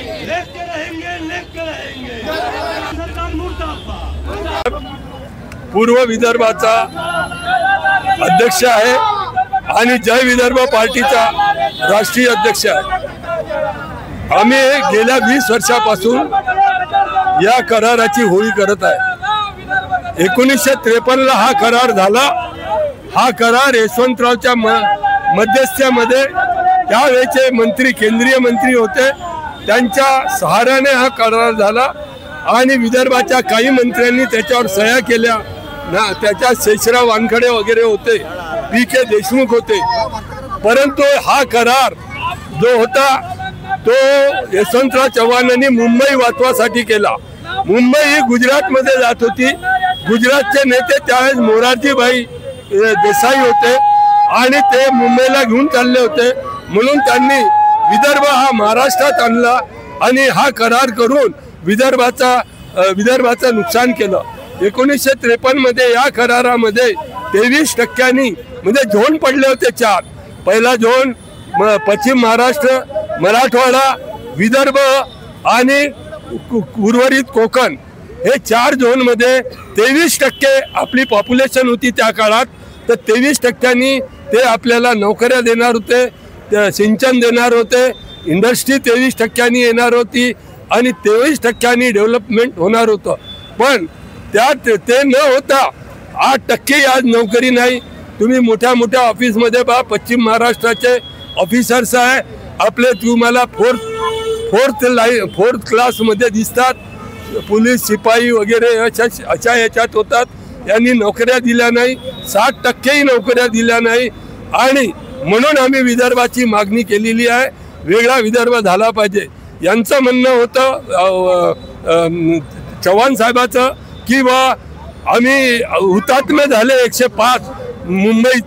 लेके रहेंगे सरकार मुर्दाबाद। पूर्व विदर्भाचा अध्यक्ष आहे आणि जय विदर्भ पार्टीचा राष्ट्रीय अध्यक्ष आहे। आम्ही गेल्या 20 वर्षापासून या कराराची होळी करत आहे। 1953 ला हा करार झाला। हा करार यशवंतरावच्या मध्यस्थ्यामध्ये त्यावेळेचे मंत्री केंद्रीय मंत्री होते, त्यांच्या सहाऱ्याने हा करार झाला आणि विदर्भाच्या काही मंत्र्यांनी त्याच्यावर सह्या केल्या। त्याच्या शेषराव वानखडे वगैरे होते, PK देशमुख होते, परंतु हा करार जो होता तो यशवंतराव चव्हाणांनी मुंबई वाचवासाठी केला। मुंबई ही गुजरातमध्ये जात होती। गुजरातचे नेते त्यावेळेस मोरारजीभाई देसाई होते आणि ते मुंबईला घेऊन चालले होते, म्हणून त्यांनी विदर्भ हा महाराष्ट्रात आणला आणि हा करार करून विदर्भाचं नुकसान केलं। 1953 मध्ये या करारामध्ये 23% म्हणजे झोन पडले होते 4। पहिला झोन पश्चिम महाराष्ट्र, मराठवाडा, विदर्भ आणि उर्वरित कोकण, हे 4 झोनमध्ये 23% आपली पॉप्युलेशन होती त्या काळात। तर 23% ते आपल्याला नोकऱ्या देणार होते, सिंचन देणार होते, इंडस्ट्री 23% येणार होती आणि 23% डेव्हलपमेंट होणार होतं। पण त्यात ते न होता 8% आज नोकरी नाही। तुम्ही मोठ्या मोठ्या ऑफिसमध्ये पहा, पश्चिम महाराष्ट्राचे ऑफिसर्स आहे आपले, तुम्हाला फोर्थ क्लासमध्ये दिसतात, पोलीस शिपाई वगैरे अशा याच्यात होतात। यांनी नोकऱ्या दिल्या नाही, 60% नोकऱ्या दिल्या नाही आणि म्हणून आम्ही विदर्भाची मागणी केलेली आहे, वेगळा विदर्भ झाला पाहिजे। यांचं म्हणणं होतं चव्हाण साहेबाचं की बा आम्ही हुतात्मे झाले 105 मुंबईत,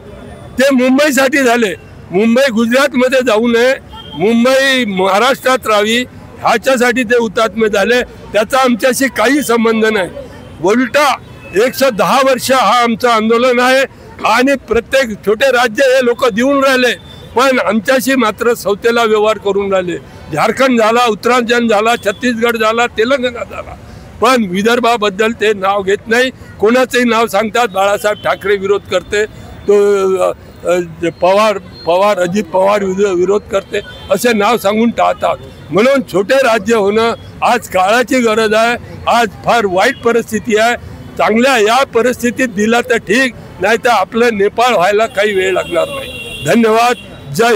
ते मुंबईसाठी झाले। मुंबई गुजरातमध्ये जाऊ नये, मुंबई महाराष्ट्रात राहावी ह्याच्यासाठी ते हुतात्मे झाले। त्याचा आमच्याशी काही संबंध नाही। उलटा 110 वर्ष हा आमचं आंदोलन आहे आणि प्रत्येक छोटे राज्य हे लोक देऊन राहिले, पण आमच्याशी मात्र सौतेला व्यवहार करून राहिले। झारखंड झाला, उत्तराखंड झाला, छत्तीसगड झाला, तेलंगणा झाला, पण विदर्भाबद्दल ते नाव घेत नाही। कोणाचंही नाव सांगतात, बाळासाहेब ठाकरे विरोध करते, तो पवार अजित पवार विरोध करते, असे नाव सांगून टाळतात। म्हणून छोटे राज्य होणं आज काळाची गरज आहे। आज फार वाईट परिस्थिती आहे। चांगल्या या परिस्थितीत दिला तर ठीक, नाही तर आपलं नेपाळ व्हायला काही वेळ लागणार नाही। धन्यवाद। जय